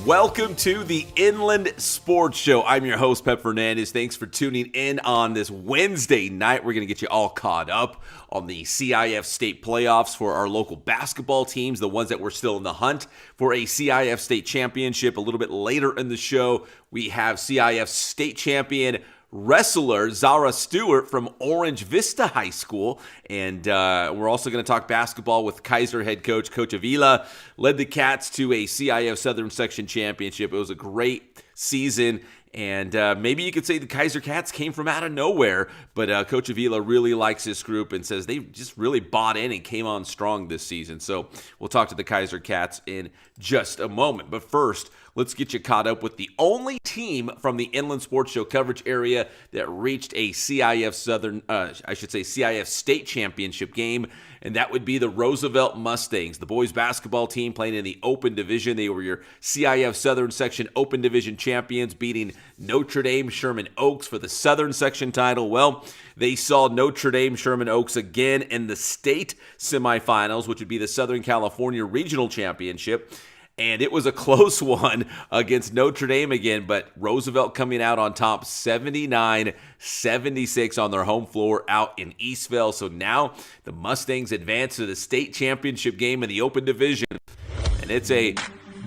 Welcome to the Inland Sports Show. I'm your host, Pep Fernandez. Thanks for tuning in on this Wednesday night. We're going to get you all caught up on the CIF state playoffs for our local basketball teams, the ones that were still in the hunt for a CIF state championship. A little bit later in the show, we have CIF state champion wrestler Zahra Stewart from Orange Vista High School. And we're also going to talk basketball with Kaiser head coach, Coach Avila. Led the Cats to a CIF Southern Section championship. It was a great season. And maybe you could say the Kaiser Cats came from out of nowhere, but Coach Avila really likes this group and says they just really bought in and came on strong this season. So we'll talk to the Kaiser Cats in just a moment. But first, let's get you caught up with the only team from the Inland Sports Show coverage area that reached a CIF CIF state championship game, and that would be the Roosevelt Mustangs, the boys basketball team playing in the Open Division. They were your CIF Southern Section Open Division champions, beating Notre Dame Sherman Oaks for the Southern Section title. Well, they saw Notre Dame Sherman Oaks again in the state semifinals, which would be the Southern California Regional Championship. And it was a close one against Notre Dame again, but Roosevelt coming out on top 79-76 on their home floor out in Eastville. So now the Mustangs advance to the state championship game in the Open Division. And it's a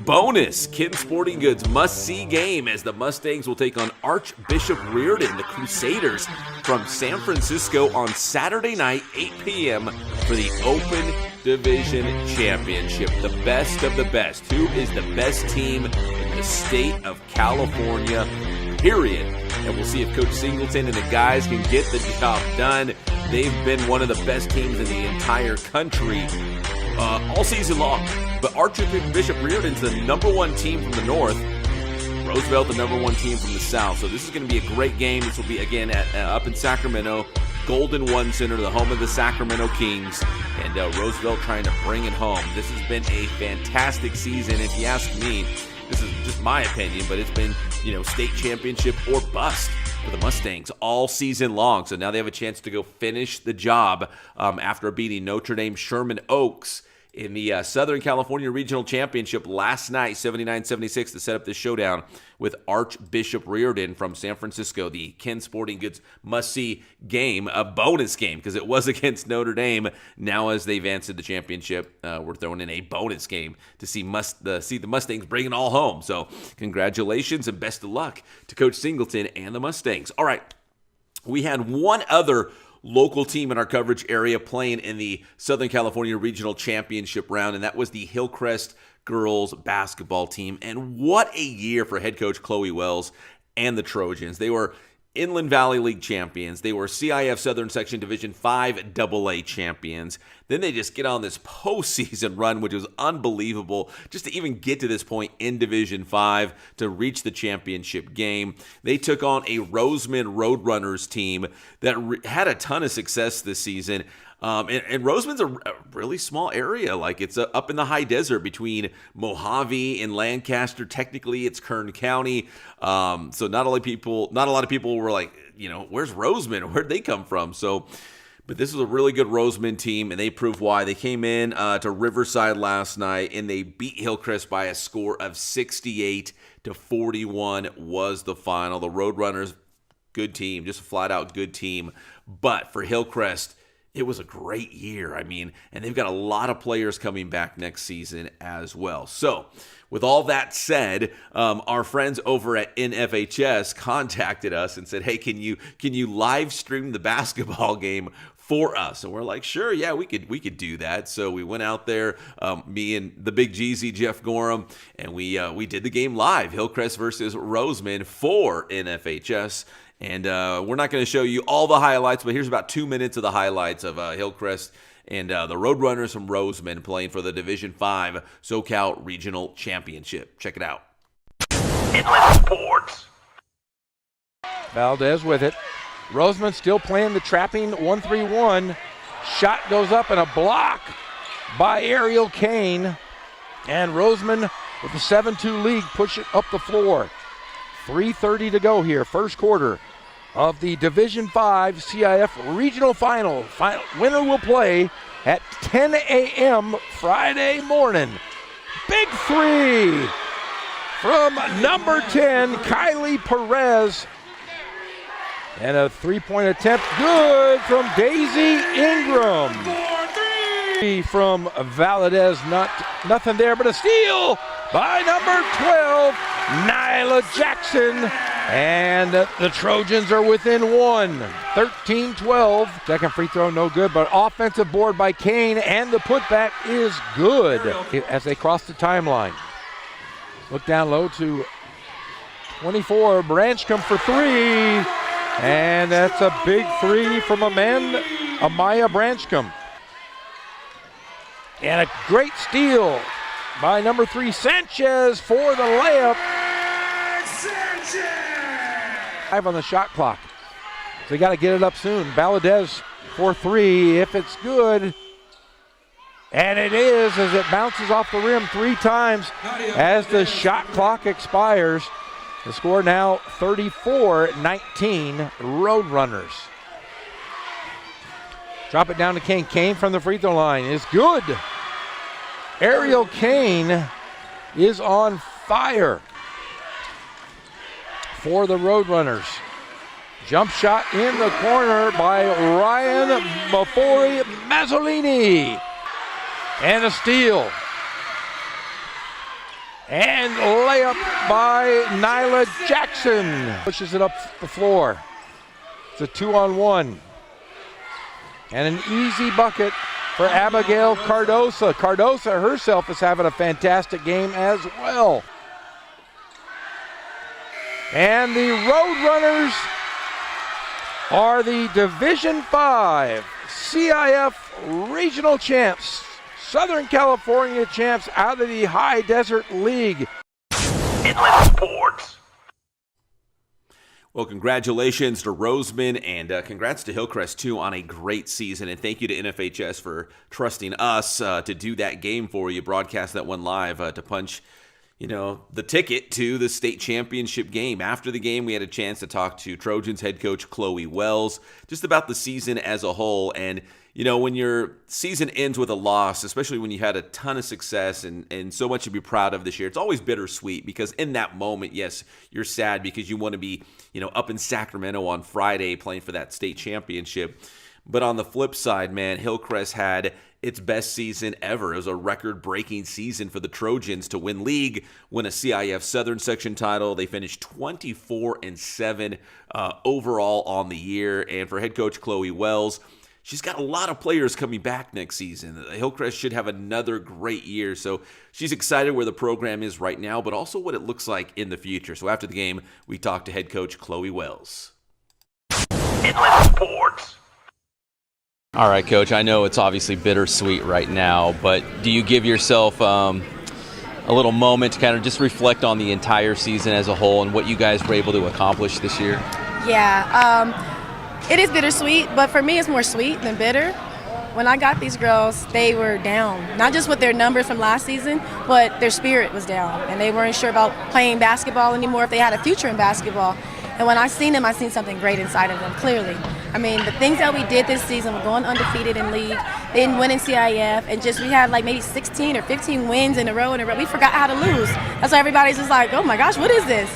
bonus Kin Sporting Goods must-see game as the Mustangs will take on Archbishop Reardon, the Crusaders, from San Francisco on Saturday night, 8 p.m. for the Open Division Championship. The best of the best. Who is the best team in the state of California, period. And we'll see if Coach Singleton and the guys can get the job done. They've been one of the best teams in the entire country all season long. But Archbishop Reardon's the number one team from the north. Roosevelt, the number one team from the south. So this is going to be a great game. This will be, again, up in Sacramento. Golden One Center, the home of the Sacramento Kings. And Roosevelt trying to bring it home. This has been a fantastic season. If you ask me, this is just my opinion, but it's been, state championship or bust for the Mustangs all season long. So now they have a chance to go finish the job after beating Notre Dame Sherman Oaks in the Southern California Regional Championship last night, 79-76, to set up this showdown with Archbishop Reardon from San Francisco. The Kin Sporting Goods must-see game, a bonus game, because it was against Notre Dame. Now as they advance to the championship, we're throwing in a bonus game to see the Mustangs bring it all home. So congratulations and best of luck to Coach Singleton and the Mustangs. All right, we had one other local team in our coverage area playing in the Southern California Regional Championship round, and that was the Hillcrest girls basketball team. And what a year for head coach Chloe Wells and the Trojans. They were Inland Valley League champions. They were CIF Southern Section Division 5 AA champions. Then they just get on this postseason run, which was unbelievable, just to even get to this point in Division 5 to reach the championship game. They took on a Roseman Roadrunners team that had a ton of success this season. And Roseman's a really small area. Like, it's up in the high desert between Mojave and Lancaster. Technically, it's Kern County. So not a lot of people were like, where's Roseman? Where'd they come from? But this was a really good Roseman team, and they proved why. They came in to Riverside last night, and they beat Hillcrest by a score of 68-41 was the final. The Roadrunners, good team, just a flat-out good team. But for Hillcrest, it was a great year. And they've got a lot of players coming back next season as well. So, with all that said, our friends over at NFHS contacted us and said, "Hey, can you live stream the basketball game for us?" And we're like, "Sure, yeah, we could do that." So we went out there, me and the big Jeezy, Jeff Gorham, and we did the game live, Hillcrest versus Roseman for NFHS. And we're not going to show you all the highlights, but here's about 2 minutes of the highlights of Hillcrest and the Roadrunners from Roseman playing for the Division 5 SoCal Regional Championship. Check it out. Inland Sports. Valdez with it. Roseman still playing the trapping 1-3-1. Shot goes up and a block by Ariel Kane. And Roseman with the 7-2 lead push it up the floor. 3:30 to go here, first quarter of the Division 5 CIF Regional Final. Winner will play at 10 a.m. Friday morning. Big three from number 10, Kylie Perez. And a three-point attempt, good from Daisy Ingram. From Valadez, nothing there but a steal by number 12, Nyla Jackson. And the Trojans are within one, 13-12. Second free throw, no good, but offensive board by Kane, and the putback is good as they cross the timeline. Look down low to 24, Branchcombe for three. And that's a big three from Amaya Branchcombe. And a great steal by number 3, Sanchez, for the layup. Sanchez! 5 on the shot clock. So they got to get it up soon. Valadez for 3, if it's good. And it is, as it bounces off the rim 3 times as the shot clock expires. The score now 34-19, Roadrunners. Drop it down to Kane. Kane from the free throw line is good. Ariel Kane is on fire for the Roadrunners. Jump shot in the corner by Ryan Mafori Mazzolini. And a steal. And layup by Nyla Jackson. Pushes it up the floor. It's a 2-on-1. And an easy bucket for Abigail Cardosa. Cardosa herself is having a fantastic game as well. And the Roadrunners are the Division 5 CIF Regional Champs. Southern California champs out of the High Desert League. Inland Sports. Well, congratulations to Roseman, and congrats to Hillcrest, too, on a great season. And thank you to NFHS for trusting us to do that game for you, broadcast that one live to punch, the ticket to the state championship game. After the game, we had a chance to talk to Trojans head coach Chloe Wells just about the season as a whole. And when your season ends with a loss, especially when you had a ton of success and so much to be proud of this year, it's always bittersweet because in that moment, yes, you're sad because you want to be, up in Sacramento on Friday playing for that state championship. But on the flip side, man, Hillcrest had its best season ever. It was a record-breaking season for the Trojans to win league, win a CIF Southern Section title. They finished 24-7 overall on the year. And for head coach Chloe Wells, she's got a lot of players coming back next season. Hillcrest should have another great year. So she's excited where the program is right now, but also what it looks like in the future. So after the game, we talked to head coach Chloe Wells. Inland Sports. All right, Coach, I know it's obviously bittersweet right now, but do you give yourself a little moment to kind of just reflect on the entire season as a whole and what you guys were able to accomplish this year? Yeah. It is bittersweet, but for me it's more sweet than bitter. When I got these girls, they were down, not just with their numbers from last season, but their spirit was down, and they weren't sure about playing basketball anymore, if they had a future in basketball. And when I seen them, I seen something great inside of them, clearly. I mean, the things that we did this season, we're going undefeated in league, then winning CIF, and just we had like maybe 16 or 15 wins in a row. We forgot how to lose. That's why everybody's just like, oh my gosh, what is this?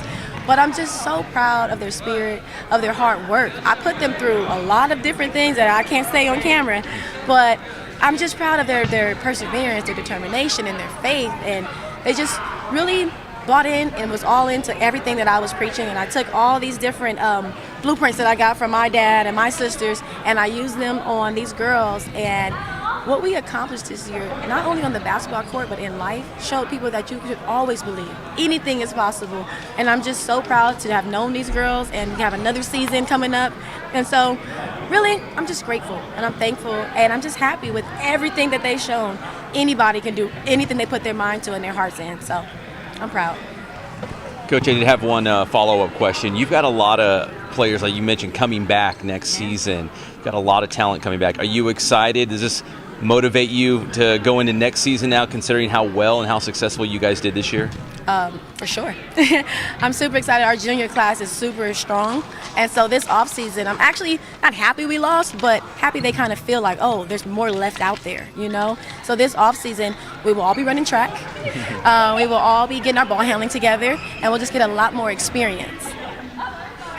But I'm just so proud of their spirit, of their hard work. I put them through a lot of different things that I can't say on camera, but I'm just proud of their perseverance, their determination, and their faith. And they just really bought in and was all into everything that I was preaching. And I took all these different blueprints that I got from my dad and my sisters, and I used them on these girls. And what we accomplished this year, not only on the basketball court, but in life, showed people that you could always believe. Anything is possible. And I'm just so proud to have known these girls and have another season coming up. And so, really, I'm just grateful and I'm thankful and I'm just happy with everything that they've shown. Anybody can do anything they put their mind to and their hearts in. So, I'm proud. Coach, I did have one follow-up question. You've got a lot of players, like you mentioned, coming back next season. You've got a lot of talent coming back. Are you excited? Does this motivate you to go into next season now, considering how well and how successful you guys did this year? For sure. I'm super excited. Our junior class is super strong. And so this offseason, I'm actually not happy we lost, but happy they kind of feel like, oh, there's more left out there, you know? So this offseason, we will all be running track. We will all be getting our ball handling together, and we'll just get a lot more experience.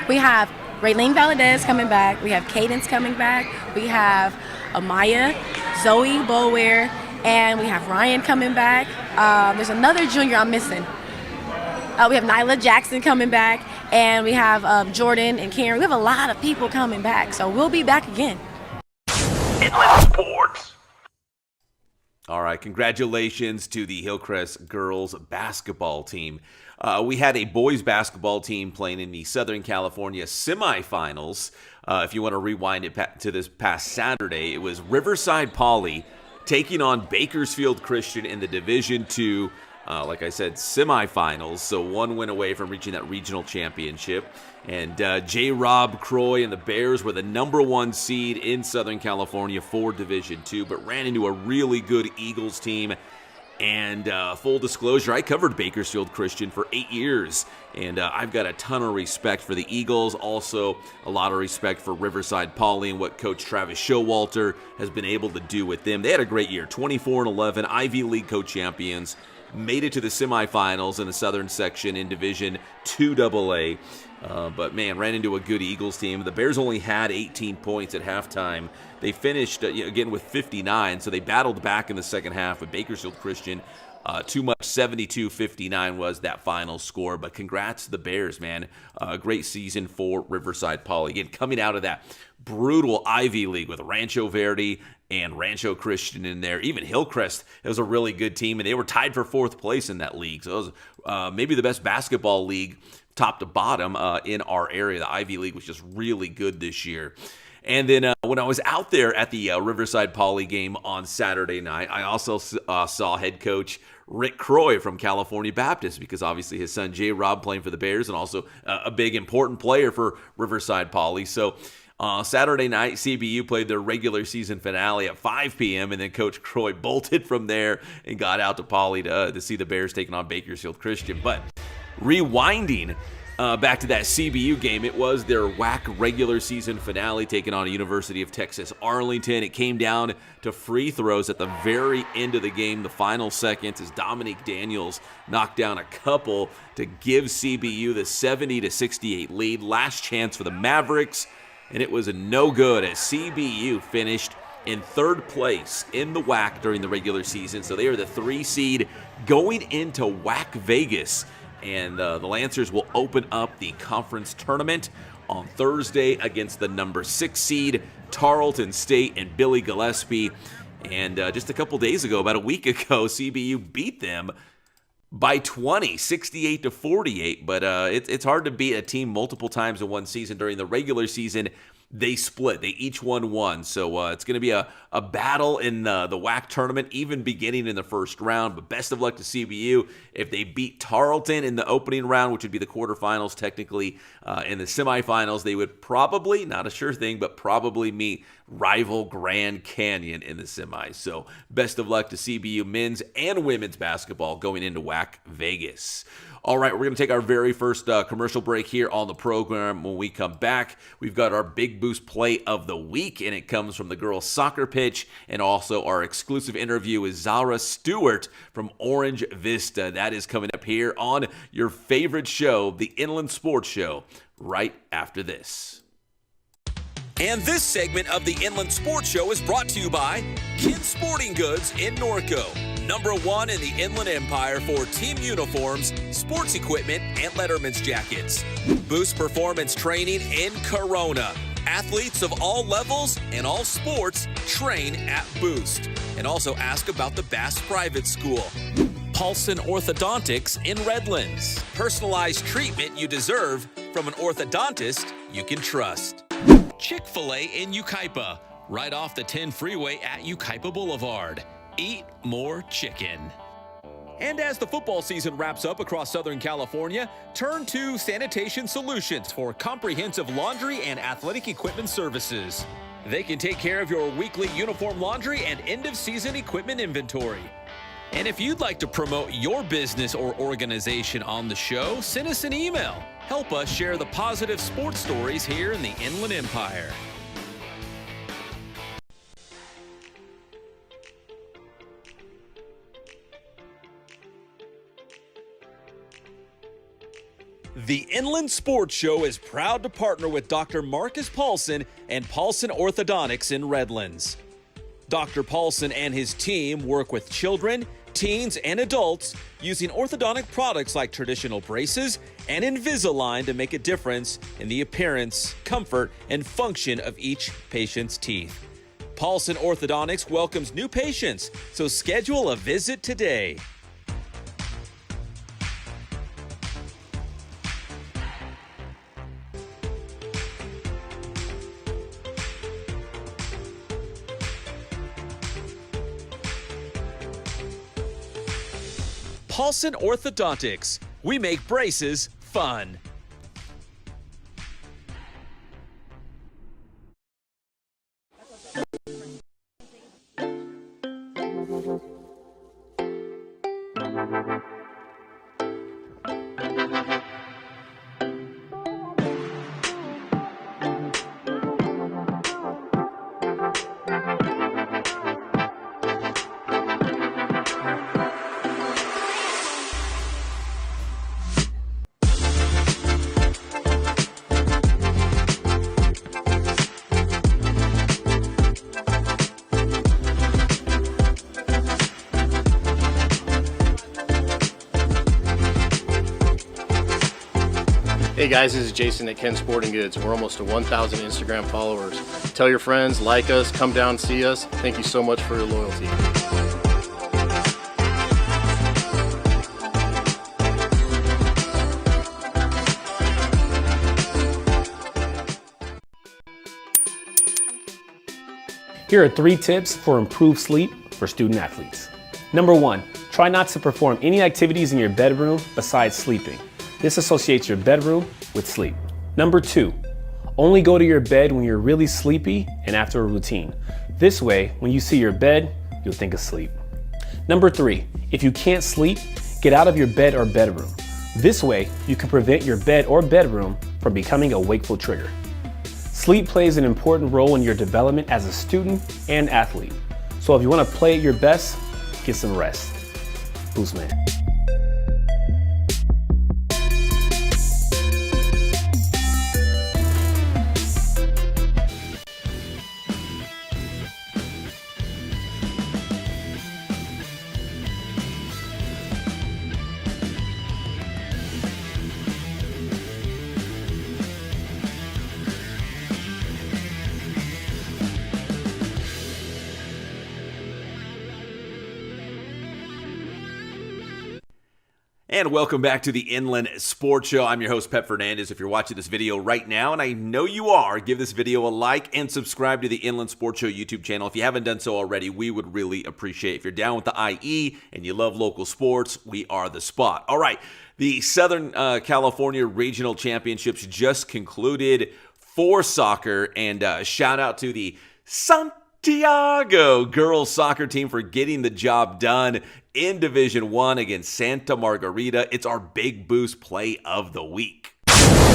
We have Raylene Valadez coming back. We have Cadence coming back. We have Amaya, Zoe Bower, and we have Ryan coming back. There's another junior I'm missing. We have Nyla Jackson coming back, and we have Jordan and Karen. We have a lot of people coming back, so we'll be back again. Inland Sports. All right, congratulations to the Hillcrest girls basketball team. We had a boys basketball team playing in the Southern California semifinals. If you want to rewind it to this past Saturday, it was Riverside Poly taking on Bakersfield Christian in the Division II, like I said, semifinals. So one win away from reaching that regional championship. And J. Rob Croy and the Bears were the #1 seed in Southern California for Division II, but ran into a really good Eagles team. And full disclosure, I covered Bakersfield Christian for 8 years, and I've got a ton of respect for the Eagles. Also, a lot of respect for Riverside Poly and what Coach Travis Showalter has been able to do with them. They had a great year, 24-11, Ivy League co-champions, made it to the semifinals in the Southern Section in Division II AA. But, man, ran into a good Eagles team. The Bears only had 18 points at halftime. They finished, again, with 59, so they battled back in the second half with Bakersfield Christian. Too much, 72-59 was that final score. But congrats to the Bears, man. Great season for Riverside Poly. Again, coming out of that brutal Ivy League with Rancho Verde and Rancho Christian in there. Even Hillcrest, it was a really good team, and they were tied for 4th place in that league. So it was maybe the best basketball league top to bottom in our area. The Ivy League was just really good this year. And then when I was out there at the Riverside Poly game on Saturday night, I also saw head coach Rick Croy from California Baptist, because obviously his son J. Rob playing for the Bears and also a big important player for Riverside Poly. So Saturday night, CBU played their regular season finale at 5 p.m., and then Coach Croy bolted from there and got out to Poly to see the Bears taking on Bakersfield Christian. But rewinding back to that CBU game, it was their WAC regular season finale taking on University of Texas Arlington. It came down to free throws at the very end of the game, the final seconds, as Dominique Daniels knocked down a couple to give CBU the 70-68 lead. Last chance for the Mavericks, and it was a no good as CBU finished in 3rd place in the WAC during the regular season. So they are the 3 seed going into WAC Vegas. And the Lancers will open up the conference tournament on Thursday against the number 6 seed, Tarleton State and Billy Gillespie. And just a couple days ago, about a week ago, CBU beat them by 20, 68-48. But it's hard to beat a team multiple times in one season. During the regular season, they split. They each won one. So it's going to be a battle in the WAC tournament, even beginning in the first round. But best of luck to CBU. If they beat Tarleton in the opening round, which would be the quarterfinals technically, in the semifinals, they would probably, not a sure thing, but probably meet rival Grand Canyon in the semis. So best of luck to CBU men's and women's basketball going into WAC Vegas. All right, we're going to take our very first commercial break here on the program. When we come back, we've got our Big Boost Play of the Week, and it comes from the girls' soccer pitch, and also our exclusive interview with Zahra Stewart from Orange Vista. That is coming up here on your favorite show, the Inland Sports Show, right after this. And this segment of the Inland Sports Show is brought to you by Kin Sporting Goods in Norco, #1 in the Inland Empire for team uniforms, sports equipment, and Letterman's jackets. Boost Performance Training in Corona. Athletes of all levels and all sports train at Boost. And also ask about the Bass Private School. Paulson Orthodontics in Redlands. Personalized treatment you deserve from an orthodontist you can trust. Chick-fil-A in Yucaipa, right off the 10 freeway at Yucaipa Boulevard. Eat more chicken. And as the football season wraps up across Southern California, turn to Sanitation Solutions for comprehensive laundry and athletic equipment services. They can take care of your weekly uniform laundry and end-of-season equipment inventory. And if you'd like to promote your business or organization on the show, send us an email. Help us share the positive sports stories here in the Inland Empire. The Inland Sports Show is proud to partner with Dr. Marcus Paulson and Paulson Orthodontics in Redlands. Dr. Paulson and his team work with children, teens, and adults using orthodontic products like traditional braces and Invisalign to make a difference in the appearance, comfort, and function of each patient's teeth. Paulson Orthodontics welcomes new patients, so schedule a visit today. Paulson Orthodontics. We make braces fun. Hey guys, this is Jason at Ken Sporting Goods. We're almost to 1,000 Instagram followers. Tell your friends, like us, come down and see us. Thank you so much for your loyalty. Here are 3 tips for improved sleep for student athletes. Number 1, try not to perform any activities in your bedroom besides sleeping. This associates your bedroom with sleep. Number 2, only go to your bed when you're really sleepy and after a routine. This way, when you see your bed, you'll think of sleep. Number 3, if you can't sleep, get out of your bed or bedroom. This way, you can prevent your bed or bedroom from becoming a wakeful trigger. Sleep plays an important role in your development as a student and athlete. So if you want to play at your best, get some rest. Boostman. And welcome back to the Inland Sports Show. I'm your host, Pep Fernandez. If you're watching this video right now, and I know you are, give this video a like and subscribe to the Inland Sports Show YouTube channel. If you haven't done so already, we would really appreciate it. If you're down with the IE and you love local sports, we are the spot. All right, the Southern California Regional Championships just concluded for soccer, and shout out to the Santiago girls soccer team for getting the job done in Division 1 against Santa Margarita. It's our big boost play of the week.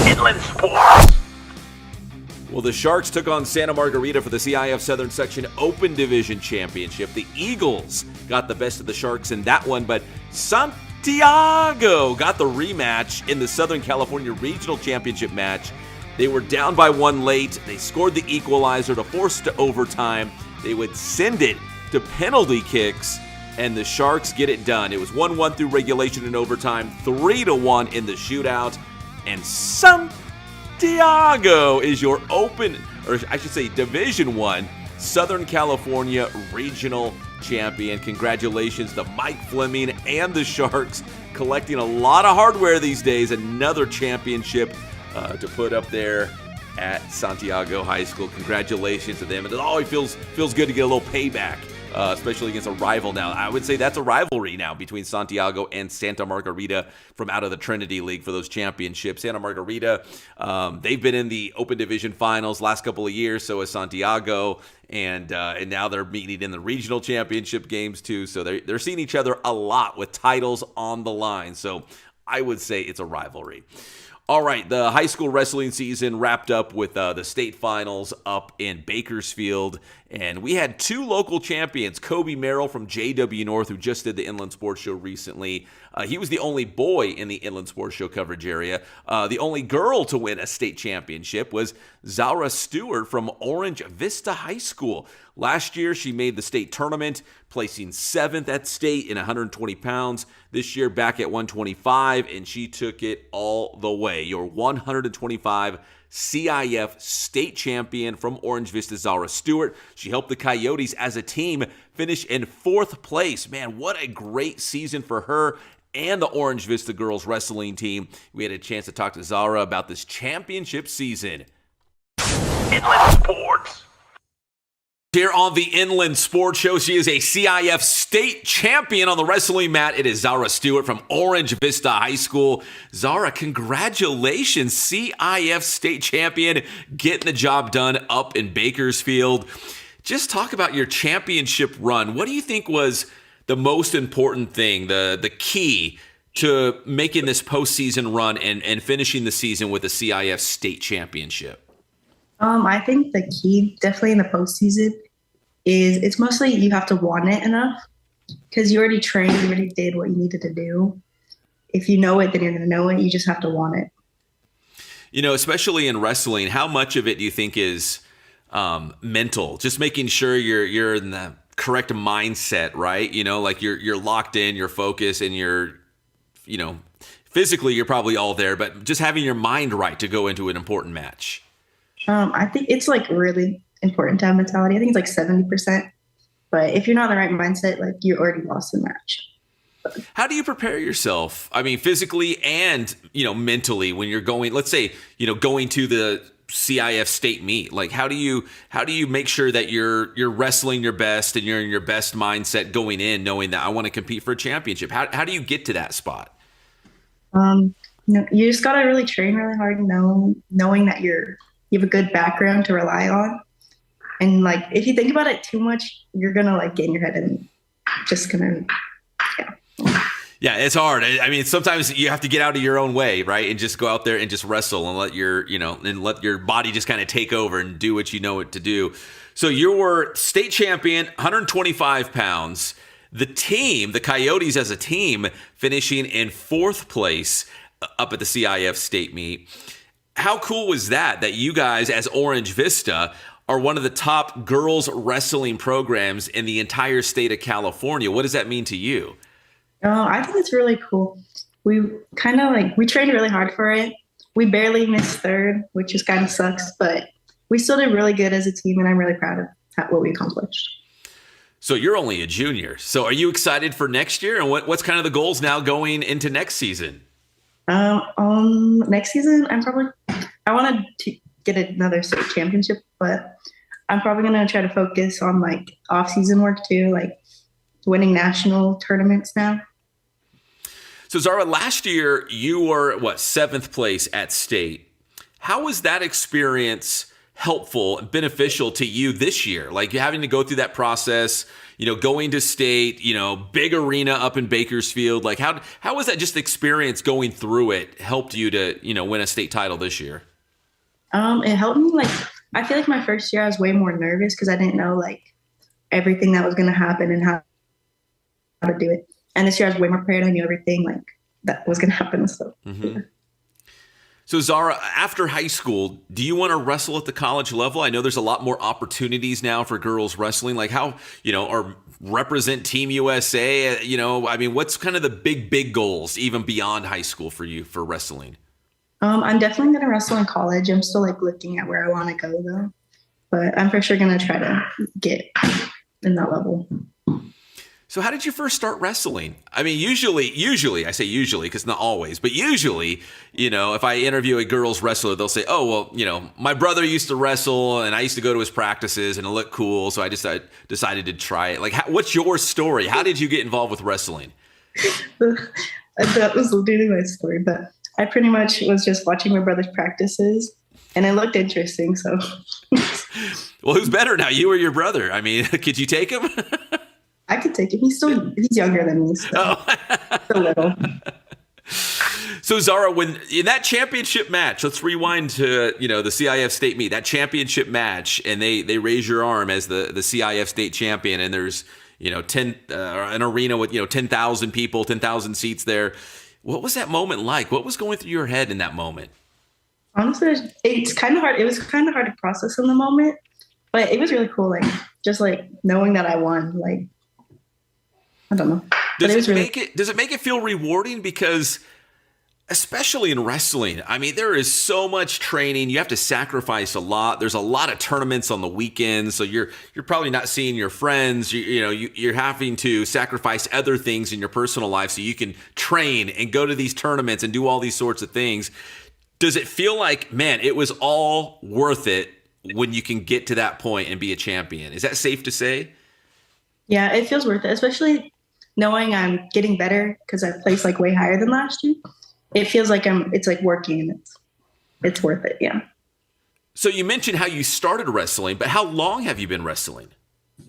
Inland Sports. Well, the Sharks took on Santa Margarita for the CIF Southern Section Open Division Championship. The Eagles got the best of the Sharks in that one, but Santiago got the rematch in the Southern California Regional Championship match. They were down by 1 late. They scored the equalizer to force to overtime. They would send it to penalty kicks, and the Sharks get it done. It was 1-1 through regulation and overtime, 3-1 in the shootout, and Santiago is your Division 1 Southern California Regional Champion. Congratulations to Mike Fleming and the Sharks, collecting a lot of hardware these days. Another championship to put up there at Santiago High School. Congratulations to them. And it always feels good to get a little payback especially against a rival now. I would say that's a rivalry now between Santiago and Santa Margarita from out of the Trinity League for those championships. Santa Margarita, they've been in the Open Division Finals last couple of years, so has Santiago, and now they're meeting in the regional championship games too. So they're seeing each other a lot with titles on the line. So I would say it's a rivalry. All right, the high school wrestling season wrapped up with the state finals up in Bakersfield, and we had two local champions, Kobe Merrill from JW North, who just did the Inland Sports Show recently. He was the only boy in the Inland Sports Show coverage area. The only girl to win a state championship was Zahra Stewart from Orange Vista High School. Last year, she made the state tournament, placing 7th at state in 120 pounds. This year, back at 125, and she took it all the way. Your 125 CIF state champion from Orange Vista, Zahra Stewart. She helped the Coyotes as a team finish in 4th place. Man, what a great season for her and the Orange Vista girls wrestling team. We had a chance to talk to Zahra about this championship season. Inland Sports. Here on the Inland Sports Show, she is a CIF state champion on the wrestling mat. It is Zahra Stewart from Orange Vista High School. Zahra, congratulations, CIF state champion, getting the job done up in Bakersfield. Just talk about your championship run. What do you think was the most important thing, the key to making this postseason run and finishing the season with a CIF state championship? I think the key, definitely in the postseason, is it's mostly you have to want it enough because you already trained, you already did what you needed to do. If you know it, then you're going to know it. You just have to want it. You know, especially in wrestling, how much of it do you think is mental? Just making sure you're in the correct mindset, right? You know, like you're locked in, you're focused, and you're, you know, physically you're probably all there, but just having your mind right to go into an important match. I think it's like really important to have mentality. I think it's like 70%. But if you're not in the right mindset, like you already lost the match. How do you prepare yourself? I mean, physically and, you know, mentally when you're going, let's say, you know, going to the CIF state meet. Like how do you make sure that you're wrestling your best and you're in your best mindset going in, knowing that I want to compete for a championship? How do you get to that spot? You just gotta really train really hard, knowing that you have a good background to rely on. And like, if you think about it too much, you're going to like get in your head and just going to, Yeah, it's hard. I mean, sometimes you have to get out of your own way, right? And just go out there and just wrestle and let your body just kind of take over and do what you know it to do. So you were state champion, 125 pounds. The team, the Coyotes as a team, finishing in 4th place up at the CIF state meet. How cool was that you guys as Orange Vista are one of the top girls wrestling programs in the entire state of California? What does that mean to you? I think it's really cool. We kind of we trained really hard for it. We barely missed 3rd, which just kind of sucks, but we still did really good as a team, and I'm really proud of what we accomplished. So you're only a junior. So are you excited for next year? And what's kind of the goals now going into next season? Next season, I want to get another state championship, but I'm probably going to try to focus on like off-season work too, like winning national tournaments now. So Zahra, last year you were 7th place at state. How was that experience helpful and beneficial to you this year? Like having to go through that process, you know, going to state, you know, big arena up in Bakersfield. Like how was that just experience going through it helped you to, you know, win a state title this year? It helped me. Like, I feel like my first year I was way more nervous because I didn't know like everything that was going to happen and how to do it. And this year I was way more prepared. I knew everything like that was going to happen. So, yeah. So Zahra, after high school, do you want to wrestle at the college level? I know there's a lot more opportunities now for girls wrestling. Like how, you know, or represent Team USA, you know, I mean, what's kind of the big goals even beyond high school for you for wrestling? I'm definitely going to wrestle in college. I'm still like looking at where I want to go though, but I'm for sure going to try to get in that level. So how did you first start wrestling? I mean, usually, I say usually because not always, but usually, if I interview a girls wrestler, they'll say, oh, well, my brother used to wrestle and I used to go to his practices and it looked cool. So I just decided to try it. Like, what's your story? How did you get involved with wrestling? That was literally my story, but I pretty much was just watching my brother's practices and it looked interesting. So, well, who's better now, you or your brother? I mean, could you take him? I could take him. He's younger than me, so a little. So Zahra, when in that championship match, let's rewind to the CIF state meet, that championship match, and they raise your arm as the CIF state champion, and there's an arena with 10,000 people, 10,000 seats there. What was that moment like? What was going through your head in that moment? Honestly, it's kind of hard. It was kind of hard to process in the moment, but it was really cool. Like just like knowing that I won, like. I don't know. Does it make it feel rewarding? Because especially in wrestling, I mean, there is so much training. You have to sacrifice a lot. There's a lot of tournaments on the weekends, so you're probably not seeing your friends. You're having to sacrifice other things in your personal life so you can train and go to these tournaments and do all these sorts of things. Does it feel like, man, it was all worth it when you can get to that point and be a champion? Is that safe to say? Yeah, it feels worth it, especially knowing I'm getting better because I placed like way higher than last year. It feels like it's like working and it's worth it. Yeah. So you mentioned how you started wrestling, but how long have you been wrestling?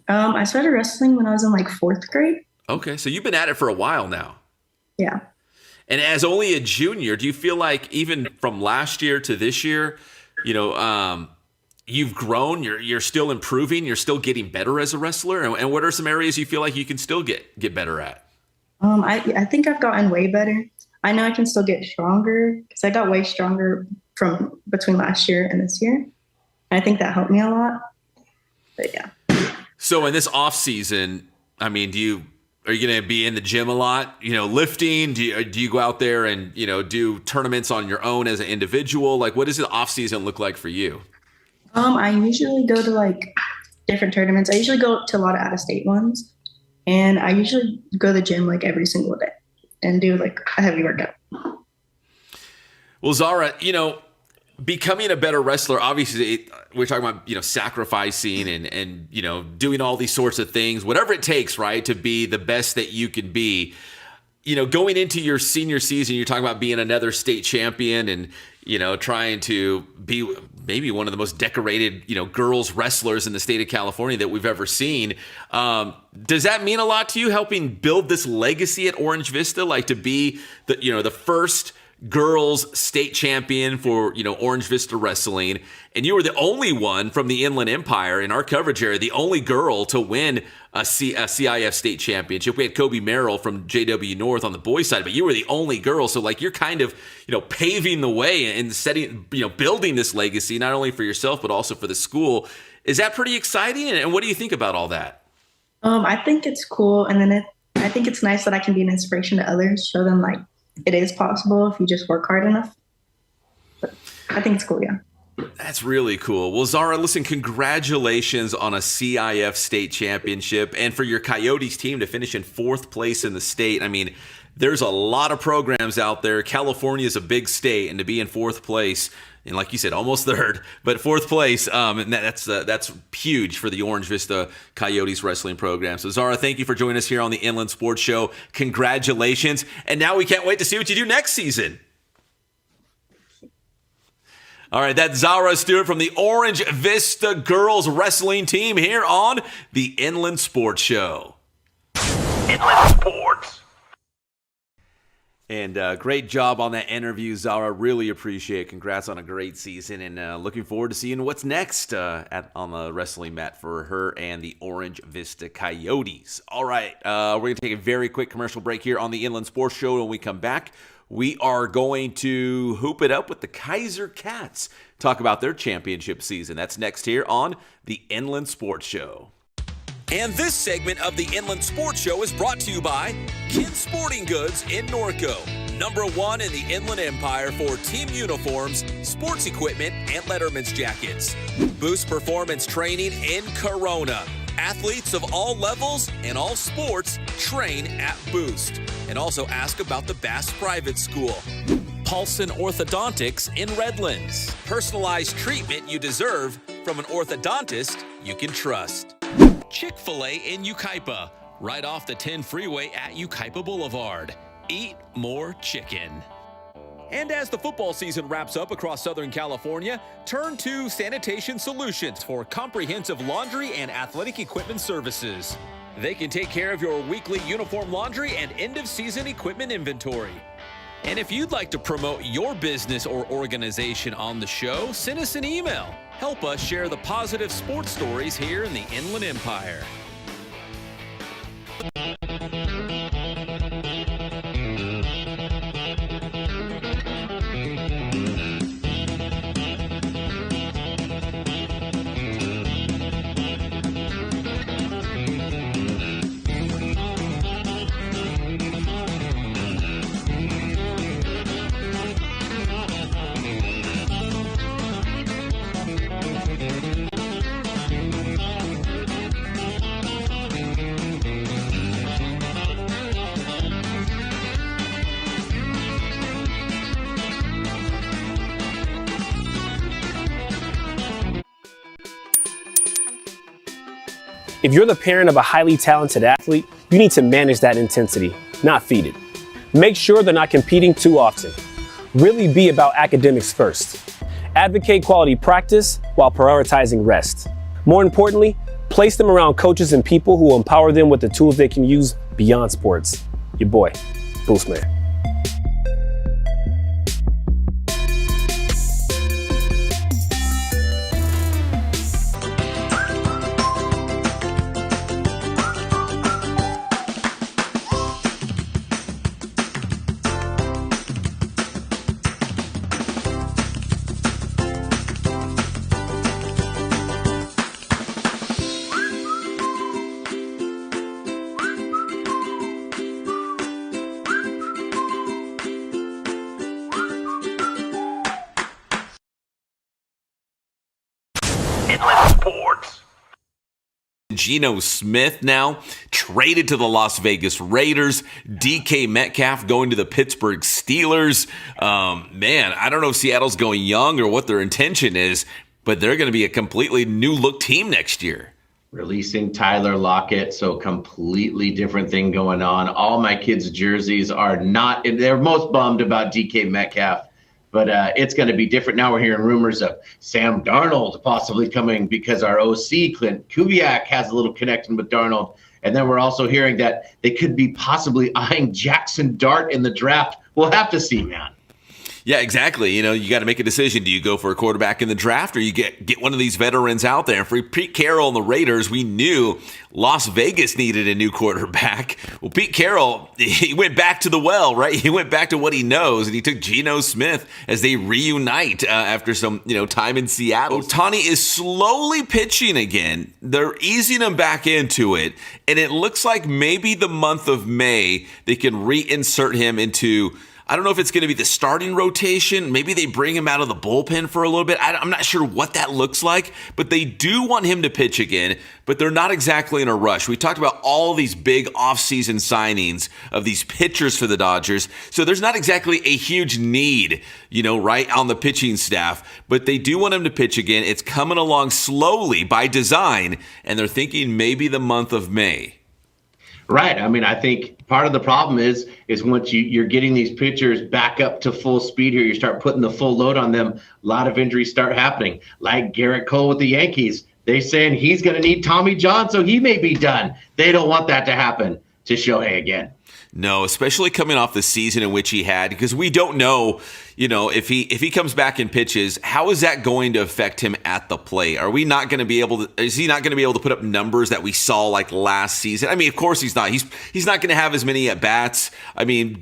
I started wrestling when I was in like 4th grade. Okay. So you've been at it for a while now. Yeah. And as only a junior, do you feel like even from last year to this year, you've grown, you're still improving, you're still getting better as a wrestler? And what are some areas you feel like you can still get better at? I think I've gotten way better. I know I can still get stronger because I got way stronger from between last year and this year. I think that helped me a lot. But yeah. So in this off season, I mean, are you going to be in the gym a lot, lifting? Do you go out there and, do tournaments on your own as an individual? Like, what does the off season look like for you? I usually go to like different tournaments. I usually go to a lot of out-of-state ones, and I usually go to the gym like every single day and do like a heavy workout. Well, Zahra, becoming a better wrestler, obviously we're talking about, sacrificing and doing all these sorts of things, whatever it takes, right, to be the best that you can be. Going into your senior season, you're talking about being another state champion and, trying to be maybe one of the most decorated, girls wrestlers in the state of California that we've ever seen. Does that mean a lot to you, helping build this legacy at Orange Vista, like to be the first girls state champion for, Orange Vista Wrestling? And you were the only one from the Inland Empire in our coverage area, the only girl to win a CIF state championship. We had Kobe Merrill from JW North on the boys side, but you were the only girl. So like you're kind of, paving the way and setting, building this legacy, not only for yourself, but also for the school. Is that pretty exciting? And what do you think about all that? I think it's cool. And then I think it's nice that I can be an inspiration to others, show them like it is possible if you just work hard enough. But I think it's cool, yeah. That's really cool. Well, Zahra, listen, congratulations on a CIF state championship and for your Coyotes team to finish in 4th place in the state. I mean, there's a lot of programs out there. California is a big state, and to be in 4th place, and like you said, almost 3rd, but 4th place, and that's huge for the Orange Vista Coyotes wrestling program. So, Zahra, thank you for joining us here on the Inland Sports Show. Congratulations. And now we can't wait to see what you do next season. All right, that's Zahra Stewart from the Orange Vista girls wrestling team here on the Inland Sports Show. Inland Sports. And great job on that interview, Zahra. Really appreciate it. Congrats on a great season, and looking forward to seeing what's next on the wrestling mat for her and the Orange Vista Coyotes. All right, we're going to take a very quick commercial break here on the Inland Sports Show. When we come back, we are going to hoop it up with the Kaiser Cats, talk about their championship season. That's next here on the Inland Sports Show. And this segment of the Inland Sports Show is brought to you by Kin Sporting Goods in Norco, #1 in the Inland Empire for team uniforms, sports equipment, and letterman's jackets. Boost Performance Training in Corona. Athletes of all levels and all sports train at Boost. And also ask about the Bass Private School. Paulson Orthodontics in Redlands. Personalized treatment you deserve from an orthodontist you can trust. Chick-fil-A in Yucaipa, right off the 10 freeway at Yucaipa Boulevard. Eat more chicken. And as the football season wraps up across Southern California, turn to Sanitation Solutions for comprehensive laundry and athletic equipment services. They can take care of your weekly uniform laundry and end-of-season equipment inventory. And if you'd like to promote your business or organization on the show, send us an email. Help us share the positive sports stories here in the Inland Empire. If you're the parent of a highly talented athlete, you need to manage that intensity, not feed it. Make sure they're not competing too often. Really be about academics first. Advocate quality practice while prioritizing rest. More importantly, place them around coaches and people who will empower them with the tools they can use beyond sports. Your boy, Boostman. Inland Sports. Geno Smith now traded to the Las Vegas Raiders. DK Metcalf going to the Pittsburgh Steelers. Man, I don't know if Seattle's going young or what their intention is, but they're going to be a completely new look team next year. Releasing Tyler Lockett, so completely different thing going on. All my kids' jerseys are not, they're most bummed about DK Metcalf. But it's going to be different. Now we're hearing rumors of Sam Darnold possibly coming because our OC, Clint Kubiak, has a little connection with Darnold. And then we're also hearing that they could be possibly eyeing Jackson Dart in the draft. We'll have to see, man. Yeah, exactly. You know, you got to make a decision. Do you go for a quarterback in the draft or you get one of these veterans out there? And for Pete Carroll and the Raiders, we knew Las Vegas needed a new quarterback. Well, Pete Carroll, he went back to the well, right? He went back to what he knows, and he took Geno Smith as they reunite after some, time in Seattle. Ohtani is slowly pitching again. They're easing him back into it, and it looks like maybe the month of May they can reinsert him into, I don't know if it's going to be the starting rotation. Maybe they bring him out of the bullpen for a little bit. I'm not sure what that looks like, but they do want him to pitch again, but they're not exactly in a rush. We talked about all these big offseason signings of these pitchers for the Dodgers, so there's not exactly a huge need, right on the pitching staff, but they do want him to pitch again. It's coming along slowly by design, and they're thinking maybe the month of May. Right. I mean, I think part of the problem is once you're getting these pitchers back up to full speed here, you start putting the full load on them, a lot of injuries start happening. Like Garrett Cole with the Yankees, they're saying he's going to need Tommy John, so he may be done. They don't want that to happen to Shohei again. No, especially coming off the season in which he had, because we don't know, if he comes back and pitches, how is that going to affect him at the plate? Is he not going to be able to put up numbers that we saw like last season? I mean, of course he's not. He's not going to have as many at bats. I mean,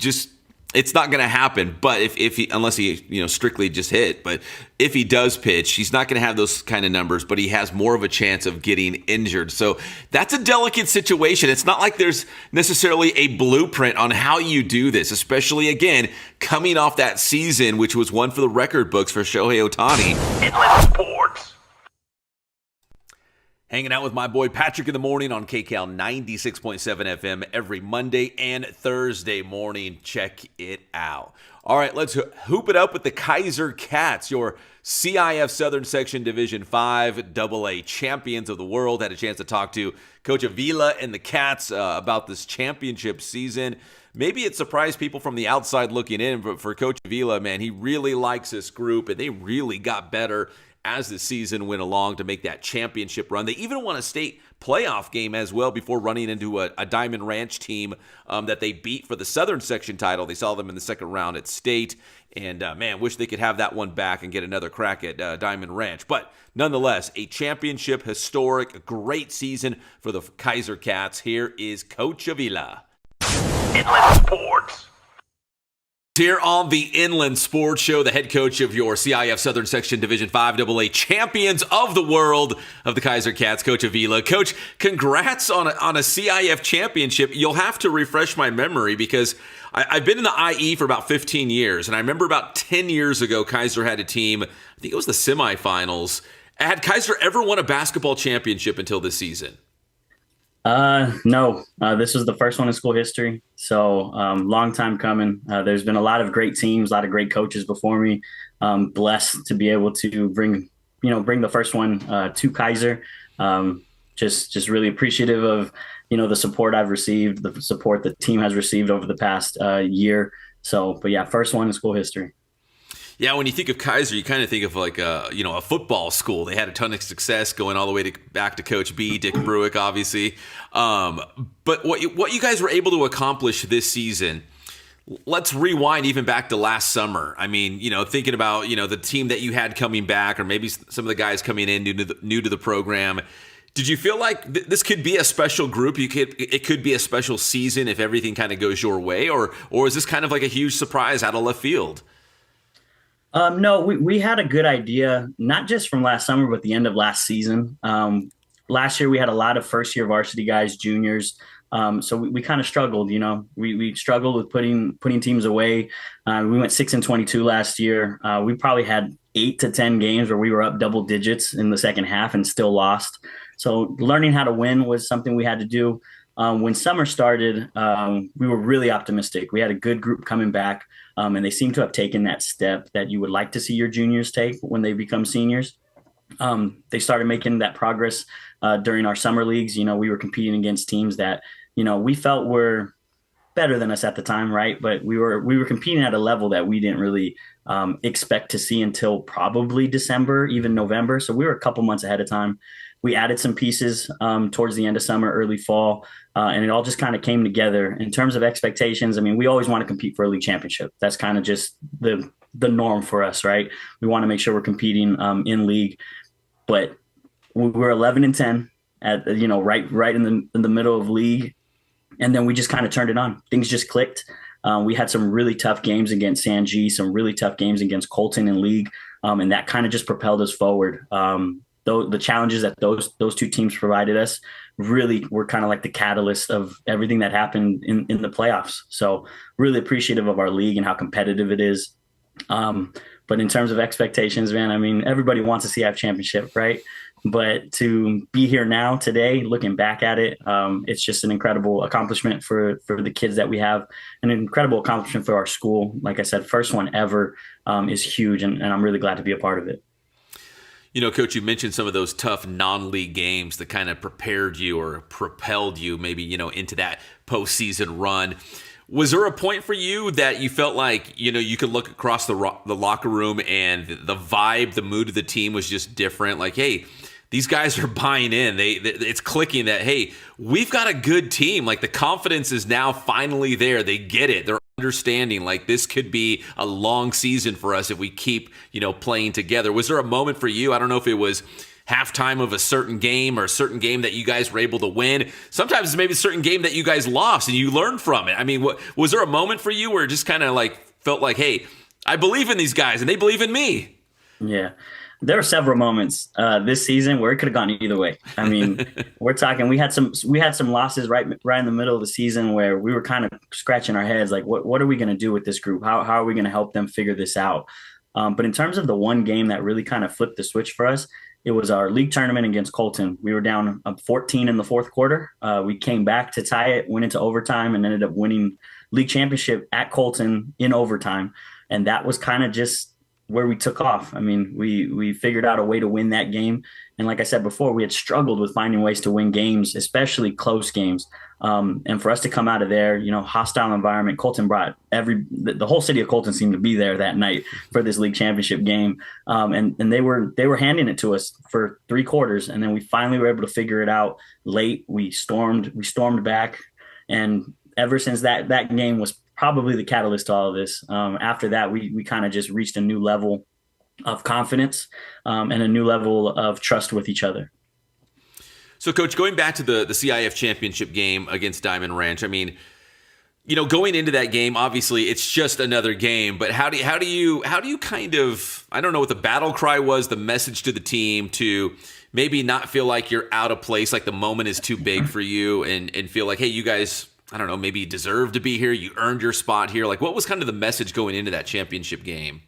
it's not going to happen. But if he, unless he, strictly just hit, but if he does pitch, he's not going to have those kind of numbers, but he has more of a chance of getting injured. So that's a delicate situation. It's not like there's necessarily a blueprint on how you do this, especially, again, coming off that season, which was one for the record books for Shohei Ohtani. Inland Sports. Hanging out with my boy Patrick in the morning on KCAL 96.7 FM every Monday and Thursday morning. Check it out. All right, let's hoop it up with the Kaiser Cats, your CIF Southern Section Division 5 AA champions of the world. Had a chance to talk to Coach Avila and the Cats about this championship season. Maybe it surprised people from the outside looking in, but for Coach Avila, man, he really likes this group, and they really got better as the season went along to make that championship run. They even won a state playoff game as well before running into a Diamond Ranch team that they beat for the Southern Section title. They saw them in the second round at state, and man, wish they could have that one back and get another crack at Diamond Ranch. But nonetheless, a championship, historic, great season for the Kaiser Cats. Here is Coach Avila. Inland Sports. Here on the Inland Sports Show, the head coach of your CIF Southern Section Division 5 AA champions of the world of the Kaiser Cats, Coach Avila. Coach, congrats on a CIF championship. You'll have to refresh my memory because I've been in the IE for about 15 years, and I remember about 10 years ago, Kaiser had a team, I think it was the semifinals. Had Kaiser ever won a basketball championship until this season? No, this was the first one in school history. So, long time coming. There's been a lot of great teams, a lot of great coaches before me. Blessed to be able to bring the first one, to Kaiser. Just really appreciative of, the support I've received, the support the team has received over the past, year. So, but yeah, first one in school history. Yeah, when you think of Kaiser, you kind of think of like a football school. They had a ton of success going all the way back to Coach B, Dick Bruick, obviously. But what you guys were able to accomplish this season, let's rewind even back to last summer. I mean, thinking about the team that you had coming back, or maybe some of the guys coming in new to the program. Did you feel like this could be a special group? It could be a special season if everything kind of goes your way, or is this kind of like a huge surprise out of left field? No, we had a good idea, not just from last summer, but the end of last season. Last year, we had a lot of first-year varsity guys, juniors. So we kind of struggled, we struggled with putting teams away. We went 6-22 last year. We probably had 8 to 10 games where we were up double digits in the second half and still lost. So learning how to win was something we had to do. When summer started, we were really optimistic. We had a good group coming back, and they seem to have taken that step that you would like to see your juniors take when they become seniors. They started making that progress during our summer leagues. We were competing against teams that, we felt were better than us at the time, right? But we were competing at a level that we didn't really expect to see until probably December, even November. So we were a couple months ahead of time. We added some pieces towards the end of summer, early fall, and it all just kind of came together. In terms of expectations, I mean, we always want to compete for a league championship. That's kind of just the norm for us, right? We want to make sure we're competing in league, but we're 11-10 at right in the middle of league, and then we just kind of turned it on. Things just clicked. We had some really tough games against San G, some really tough games against Colton in league, and that kind of just propelled us forward. The challenges that those two teams provided us really were kind of like the catalyst of everything that happened in the playoffs. So really appreciative of our league and how competitive it is. But in terms of expectations, man, I mean, everybody wants a CIF championship, right? But to be here now today, looking back at it, it's just an incredible accomplishment for the kids that we have, an incredible accomplishment for our school. Like I said, first one ever is huge, and I'm really glad to be a part of it. Coach, you mentioned some of those tough non-league games that kind of prepared you or propelled you maybe, into that postseason run. Was there a point for you that you felt like, you could look across the locker room and the vibe, the mood of the team was just different? Like, hey, these guys are buying in. It's clicking that, hey, we've got a good team. Like, the confidence is now finally there. They get it. They're understanding like this could be a long season for us if we keep, playing together. Was there a moment for you? I don't know if it was halftime of a certain game or a certain game that you guys were able to win. Sometimes it's maybe a certain game that you guys lost and you learned from it. I mean, was there a moment for you where it just kind of like felt like, hey, I believe in these guys and they believe in me? Yeah. There were several moments this season where it could have gone either way. I mean, we're talking. We had some losses right in the middle of the season where we were kind of scratching our heads, like, what are we going to do with this group? How are we going to help them figure this out? But in terms of the one game that really kind of flipped the switch for us, It was our league tournament against Colton. We were down 14 in the fourth quarter. We came back to tie it, went into overtime, and ended up winning league championship at Colton in overtime. And that was kind of just where we took off. I mean, we figured out a way to win that game. And like I said before, we had struggled with finding ways to win games, especially close games. And for us to come out of there, hostile environment, Colton brought the whole city of Colton seemed to be there that night for this league championship game. And they were handing it to us for 3 quarters. And then we finally were able to figure it out late. We stormed back. And ever since that game was probably the catalyst to all of this. After that, we kind of just reached a new level of confidence and a new level of trust with each other. So, Coach, going back to the CIF championship game against Diamond Ranch, I mean, going into that game, obviously it's just another game. But how do you kind of, I don't know what the battle cry was, the message to the team to maybe not feel like you're out of place, like the moment is too big for you, and feel like, hey, you guys, I don't know, maybe deserve to be here. You earned your spot here. Like, what was kind of the message going into that championship game?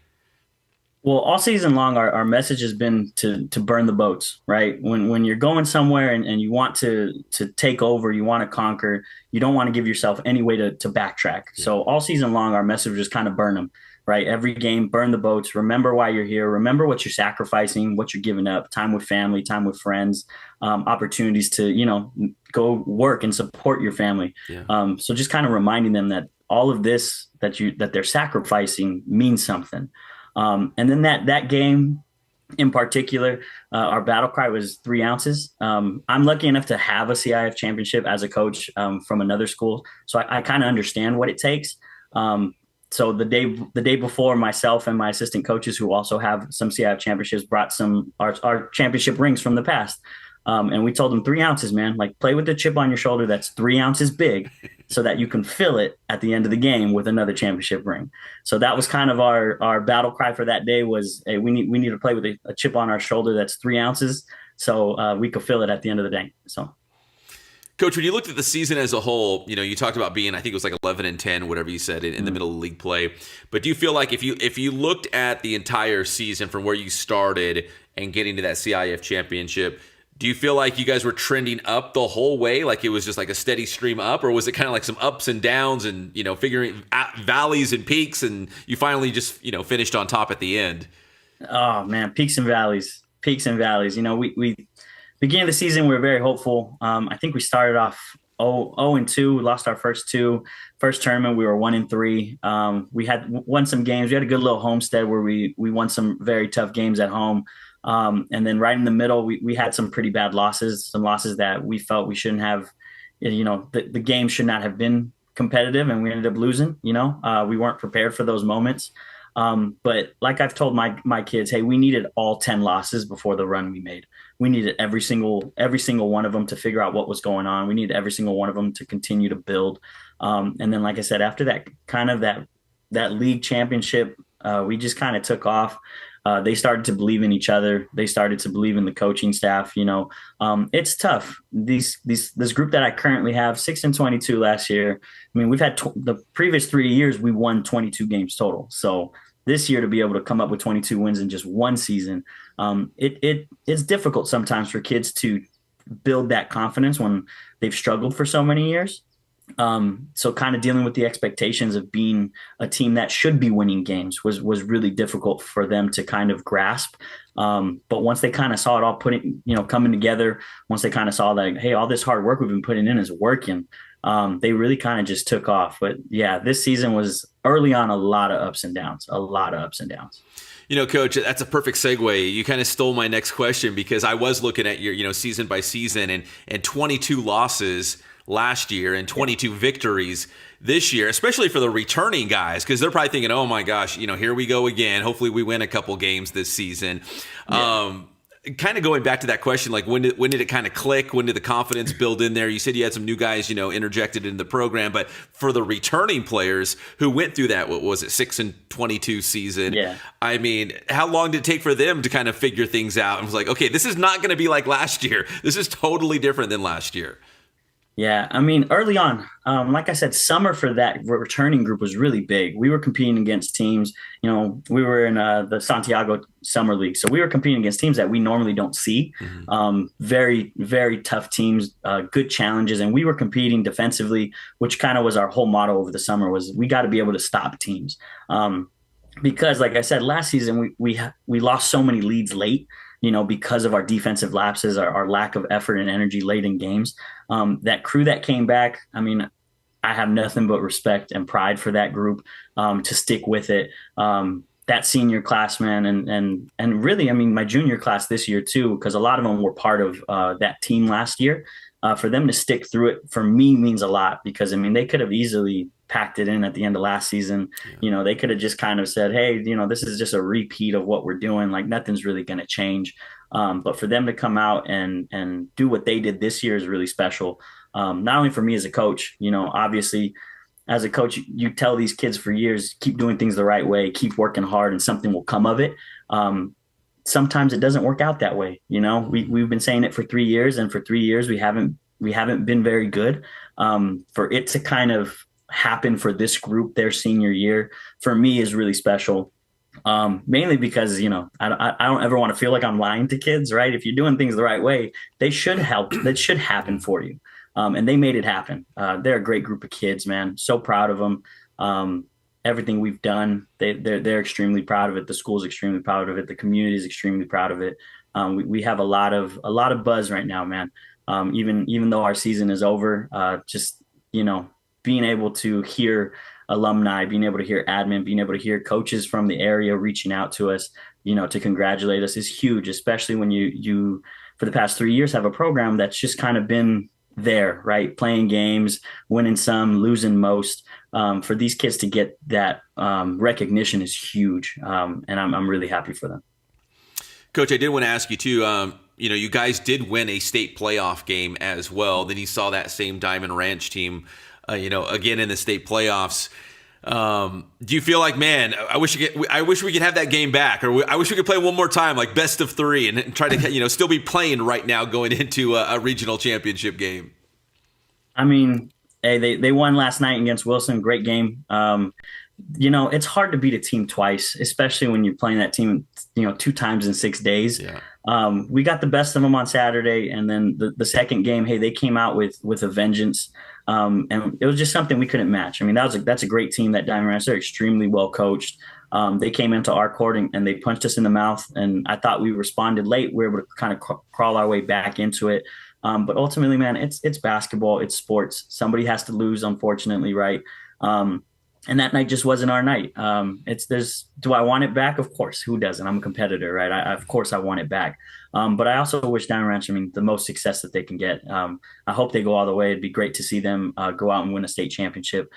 Well, all season long, our message has been to burn the boats, right? When you're going somewhere and you want to take over, you want to conquer, you don't want to give yourself any way to backtrack. Yeah. So all season long, our message was kind of burn them, right? Every game, burn the boats. Remember why you're here. Remember what you're sacrificing, what you're giving up, time with family, time with friends, opportunities to, go work and support your family. Yeah. So just kind of reminding them that all of this that they're sacrificing means something. And then that game in particular, our battle cry was 3 ounces. I'm lucky enough to have a CIF championship as a coach from another school. So I kind of understand what it takes. So the day before, myself and my assistant coaches, who also have some CIF championships, brought our championship rings from the past. And we told them 3 ounces, man, like play with the chip on your shoulder. That's 3 ounces big so that you can fill it at the end of the game with another championship ring. So that was kind of our battle cry for that day was, hey, we need to play with a chip on our shoulder. That's 3 ounces. So we could fill it at the end of the day. So. Coach, when you looked at the season as a whole, you talked about being, I think it was like 11-10, whatever you said, in the middle of league play. But do you feel like if you looked at the entire season from where you started and getting to that CIF championship, do you feel like you guys were trending up the whole way? Like it was just like a steady stream up, or was it kind of like some ups and downs and, figuring out valleys and peaks, and you finally just, finished on top at the end? Oh man, peaks and valleys. We beginning of the season, we were very hopeful. I think we started off 0-2. We lost our first 2. First tournament, we were 1-3. We had won some games. We had a good little homestead where we won some very tough games at home. And then right in the middle, we had some pretty bad losses, some losses that we felt we shouldn't have, the game should not have been competitive, and we ended up losing. We weren't prepared for those moments. But like I've told my kids, hey, we needed all 10 losses before the run we made. We needed every single one of them to figure out what was going on. We needed every single one of them to continue to build. And then, like I said, after that, kind of that league championship, we just kind of took off. They started to believe in each other. They started to believe in the coaching staff. It's tough. This group that I currently have, 6-22 last year. I mean, we've had the previous 3 years, we won 22 games total. So this year to be able to come up with 22 wins in just one season, it's difficult sometimes for kids to build that confidence when they've struggled for so many years. So kind of dealing with the expectations of being a team that should be winning games was really difficult for them to kind of grasp. But once they kind of saw it all coming together, once they kind of saw that, hey, all this hard work we've been putting in is working, they really kind of just took off. But yeah, this season was early on a lot of ups and downs. Coach, that's a perfect segue. You kind of stole my next question, because I was looking at your, season by season and 22 losses last year and 22 victories this year, especially for the returning guys, because they're probably thinking, oh my gosh, here we go again. Hopefully we win a couple games this season. Yeah. Kind of going back to that question, like when did it kind of click? When did the confidence build in there? You said you had some new guys, interjected in the program, but for the returning players who went through that, what was it, 6-22 season? Yeah. I mean, how long did it take for them to kind of figure things out? And was like, okay, this is not going to be like last year. This is totally different than last year. Yeah, I mean, early on, like I said, summer for that returning group was really big. We were competing against teams, we were in the Santiago Summer League. So we were competing against teams that we normally don't see. Very, very tough teams, good challenges. And we were competing defensively, which kind of was our whole motto over the summer was we got to be able to stop teams. Because like I said, last season, we lost so many leads late. Because of our defensive lapses, our lack of effort and energy late in games. That crew that came back, I mean, I have nothing but respect and pride for that group to stick with it. That senior class, man, and really, I mean, my junior class this year too, because a lot of them were part of that team last year. For them to stick through it, for me, means a lot because, I mean, they could have easily packed it in at the end of last season. Yeah. They could have just kind of said, hey, this is just a repeat of what we're doing. Like nothing's really going to change. But for them to come out and do what they did this year is really special. Not only for me as a coach, obviously as a coach, you tell these kids for years, keep doing things the right way, keep working hard and something will come of it. Sometimes it doesn't work out that way. We've been saying it for 3 years, and for 3 years we haven't been very good. For it to kind of happen for this group their senior year for me is really special. Mainly because, I don't ever want to feel like I'm lying to kids, right? If you're doing things the right way, they should help. That should happen for you. And they made it happen. They're a great group of kids, man. So proud of them. Everything we've done, they're extremely proud of it. The school's extremely proud of it. The community is extremely proud of it. We have a lot of buzz right now, man. Even though our season is over, just, being able to hear alumni, being able to hear admin, being able to hear coaches from the area reaching out to us, to congratulate us is huge, especially when you for the past 3 years have a program that's just kind of been there, right? Playing games, winning some, losing most. For these kids to get that recognition is huge. And I'm really happy for them. Coach, I did want to ask you too, you guys did win a state playoff game as well. Then you saw that same Diamond Ranch team again in the state playoffs. Do you feel like, man, I wish we could have that game back, or I wish we could play one more time, like best of 3, and try to still be playing right now going into a regional championship game? I mean, hey, they won last night against Wilson. Great game. It's hard to beat a team twice, especially when you're playing that team, 2 times in 6 days. Yeah. We got the best of them on Saturday, and then the second game, hey, they came out with a vengeance. And it was just something we couldn't match. I mean, that's a great team, that Diamond Ranch. They're extremely well coached. They came into our court and they punched us in the mouth. And I thought we responded late. We were able to kind of crawl our way back into it. But ultimately, man, it's basketball. It's sports. Somebody has to lose, unfortunately, right? And that night just wasn't our night. Do I want it back? Of course. Who doesn't? I'm a competitor, right? Of course I want it back. But I also wish Diamond Ranch, the most success that they can get. I hope they go all the way. It'd be great to see them go out and win a state championship.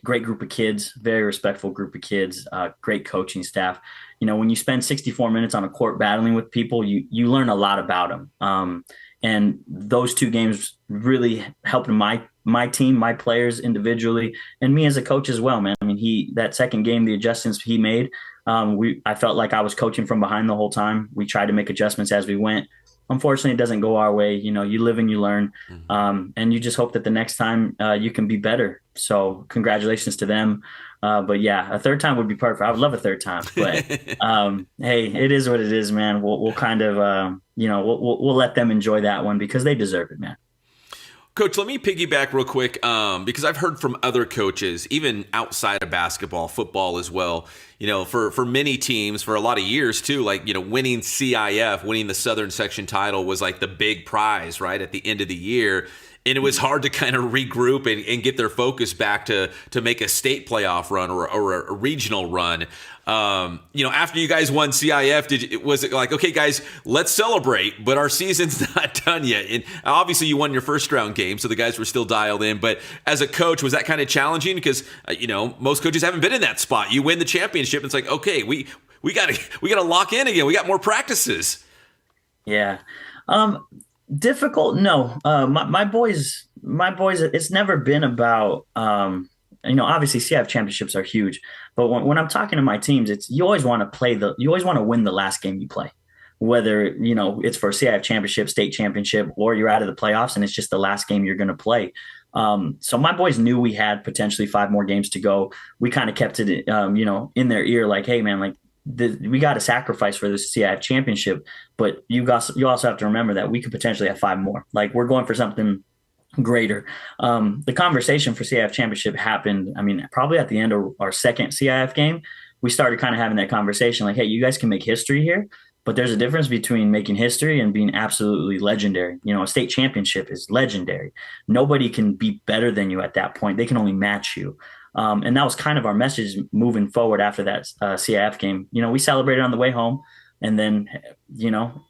Great group of kids, very respectful group of kids, great coaching staff. When you spend 64 minutes on a court battling with people, you learn a lot about them. And those 2 games really helped my team, my players individually, and me as a coach as well, man. I mean, that second game, the adjustments he made, I felt like I was coaching from behind the whole time. We tried to make adjustments as we went. Unfortunately, it doesn't go our way. You live and you learn, and you just hope that the next time you can be better. So congratulations to them. But yeah, a third time would be perfect. I would love a third time, but hey, it is what it is, man. We'll kind of, we'll let them enjoy that one because they deserve it, man. Coach, let me piggyback real quick because I've heard from other coaches, even outside of basketball, football as well, for many teams, for a lot of years too, like, winning CIF, winning the Southern Section title was like the big prize, right, at the end of the year. And it was hard to kind of regroup and get their focus back to make a state playoff run or a regional run. After you guys won CIF, was it like, okay, guys, let's celebrate, but our season's not done yet? And obviously you won your first round game, so the guys were still dialed in. But as a coach, was that kind of challenging? Because, most coaches haven't been in that spot. You win the championship, and it's like, okay, we gotta lock in again. We got more practices. Yeah. Difficult? No. My boys, it's never been about, obviously CIF championships are huge, but when I'm talking to my teams, you always want to win the last game you play. whether, it's for CIF championship, state championship, or you're out of the playoffs and it's just the last game you're going to play. So my boys knew we had potentially 5 more games to go. We kind of kept it, in their ear, like, hey man, like we got to sacrifice for this CIF championship, but you also have to remember that we could potentially have 5 more. Like, we're going for something greater. The conversation for CIF championship happened, probably at the end of our second CIF game. We started kind of having that conversation like, hey, you guys can make history here, but there's a difference between making history and being absolutely legendary. A state championship is legendary. Nobody can be better than you at that point. They can only match you. And that was kind of our message moving forward after that CIF game. We celebrated on the way home. And then,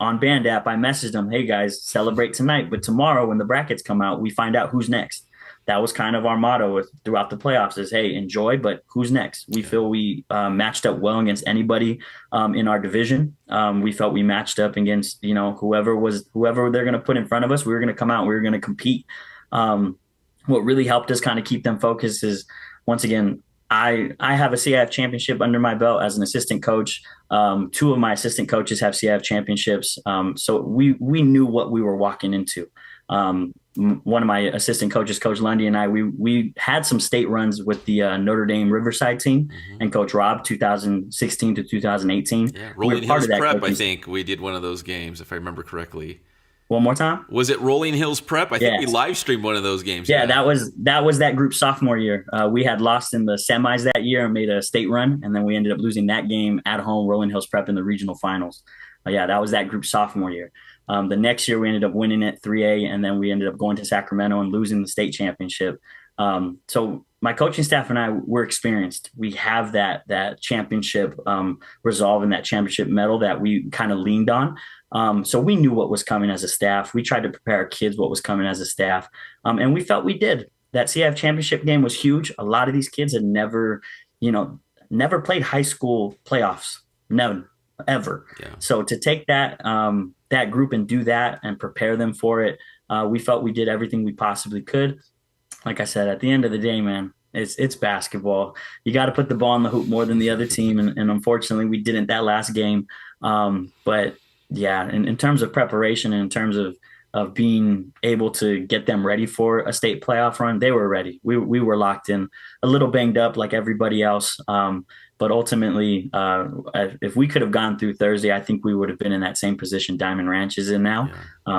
on Band App, I messaged them, hey guys, celebrate tonight. But tomorrow when the brackets come out, we find out who's next. That was kind of our motto throughout the playoffs is, hey, enjoy, but who's next? We feel we matched up well against anybody in our division. We felt we matched up against, whoever they're going to put in front of us. We were going to come out and we were going to compete. What really helped us kind of keep them focused is, once again, I have a CIF championship under my belt as an assistant coach. 2 of my assistant coaches have CIF championships. So we knew what we were walking into. One of my assistant coaches, Coach Lundy, and I, we had some state runs with the Notre Dame Riverside team, and Coach Rob, 2016 to 2018. Yeah, Rolling Hills Prep, I think we did one of those games, if I remember correctly. One more time? Was it Rolling Hills Prep? I think we live streamed one of those games. Yeah, that was that group sophomore year. We had lost in the semis that year and made a state run, and then we ended up losing that game at home, Rolling Hills Prep, in the regional finals. That was that group sophomore year. The next year we ended up winning at 3A, and then we ended up going to Sacramento and losing the state championship. So my coaching staff and I were experienced. We have that championship resolve and that championship medal that we kind of leaned on. So we knew what was coming as a staff. We tried to prepare our kids what was coming as a staff. And we felt we did. That CIF championship game was huge. A lot of these kids had never played high school playoffs. Never, ever. Yeah. So to take that group and do that and prepare them for it, we felt we did everything we possibly could. Like I said, at the end of the day, man, it's basketball. You got to put the ball in the hoop more than the other team. And unfortunately, we didn't that last game. But yeah, in terms of preparation and in terms of being able to get them ready for a state playoff run, they were ready. We were locked in, a little banged up like everybody else. But ultimately, if we could have gone through Thursday, I think we would have been in that same position Diamond Ranch is in now,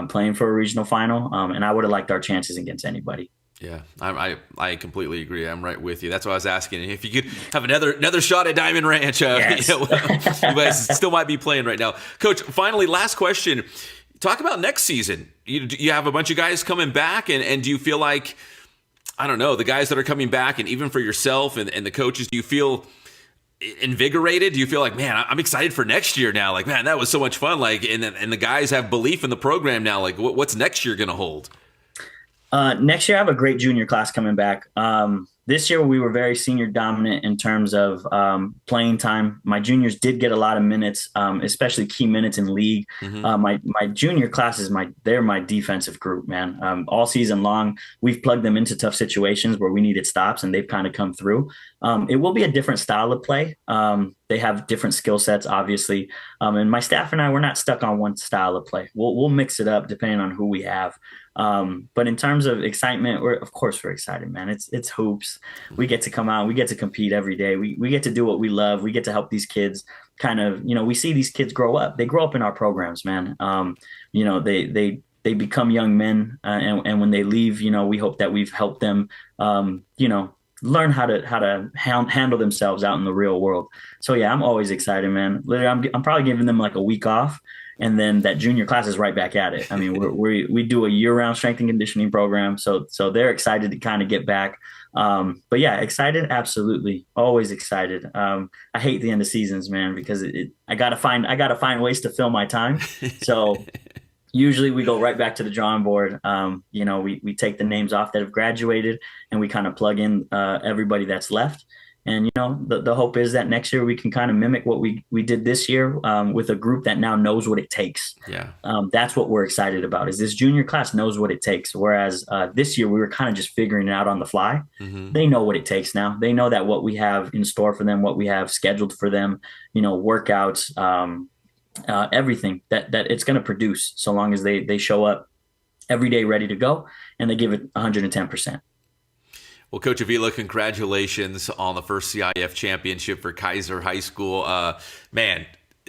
playing for a regional final. And I would have liked our chances against anybody. Yeah, I completely agree. I'm right with you. That's why I was asking if you could have another shot at Diamond Ranch. Yes. You guys still might be playing right now. Coach, finally, last question. Talk about next season. You have a bunch of guys coming back, and do you feel like, I don't know, the guys that are coming back, and even for yourself and the coaches, do you feel invigorated? Do you feel like, man, I'm excited for next year now? Like, man, that was so much fun. Like, and the guys have belief in the program now. Like, what's next year going to hold? Next year, I have a great junior class coming back. This year, we were very senior dominant in terms of playing time. My juniors did get a lot of minutes, especially key minutes in league. My junior class they're my defensive group, man. All season long, we've plugged them into tough situations where we needed stops, and they've kind of come through. It will be a different style of play. They have different skill sets, obviously. And my staff and I, we're not stuck on one style of play. We'll mix it up depending on who we have. But in terms of excitement, we're excited, man. It's hoops. We get to come out, we get to compete every day. We get to do what we love. We get to help these kids kind of, we see these kids grow up. They grow up in our programs, man. They become young men. And when they leave, we hope that we've helped them, learn how to handle themselves out in the real world. So yeah, I'm always excited, man. Literally, I'm probably giving them like a week off, and then that junior class is right back at it. I mean, we do a year-round strength and conditioning program, so they're excited to kind of get back. But yeah, excited, absolutely, always excited. I hate the end of seasons, man, because I gotta find ways to fill my time. So usually we go right back to the drawing board. We take the names off that have graduated, and we kind of plug in everybody that's left. And, the hope is that next year we can kind of mimic what we did this year with a group that now knows what it takes. Yeah. That's what we're excited about, is this junior class knows what it takes. Whereas this year we were kind of just figuring it out on the fly. Mm-hmm. They know what it takes now. They know that what we have in store for them, what we have scheduled for them, workouts, everything that it's going to produce, so long as they show up every day ready to go and they give it 110%. Well, Coach Avila, congratulations on the first CIF championship for Kaiser High School. Man,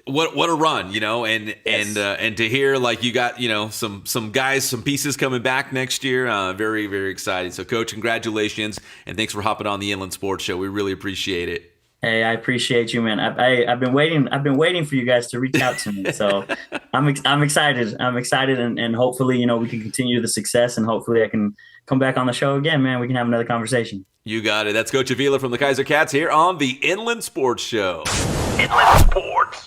what a run, and to hear like you got, some guys, some pieces coming back next year. Very, very excited. So, Coach, congratulations, and thanks for hopping on the Inland Sports Show. We really appreciate it. Hey, I appreciate you, man. I've been waiting for you guys to reach out to me. So I'm excited. I'm excited, and hopefully, we can continue the success, and hopefully I can come back on the show again, man. We can have another conversation. You got it. That's Coach Avila from the Kaiser Cats here on the Inland Sports Show. Inland Sports.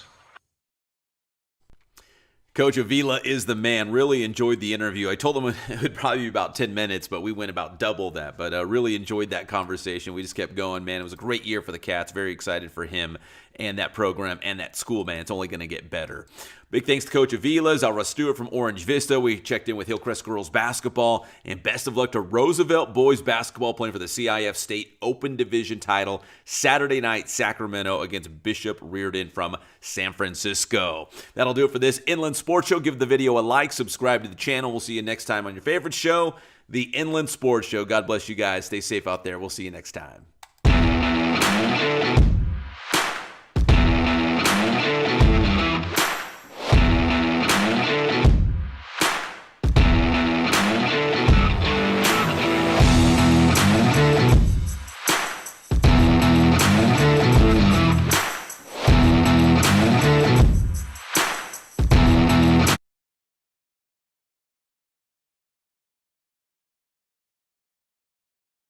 Coach Avila is the man. Really enjoyed the interview. I told him it would probably be about 10 minutes, but we went about double that. But really enjoyed that conversation. We just kept going, man. It was a great year for the Cats. Very excited for him and that program and that school, man. It's only going to get better. Big thanks to Coach Avila, Zahra Stewart from Orange Vista. We checked in with Hillcrest girls basketball, and best of luck to Roosevelt boys basketball playing for the CIF State Open Division title Saturday night, Sacramento against Bishop Reardon from San Francisco. That'll do it for this Inland Sports Show. Give the video a like, subscribe to the channel. We'll see you next time on your favorite show, the Inland Sports Show. God bless you guys. Stay safe out there. We'll see you next time.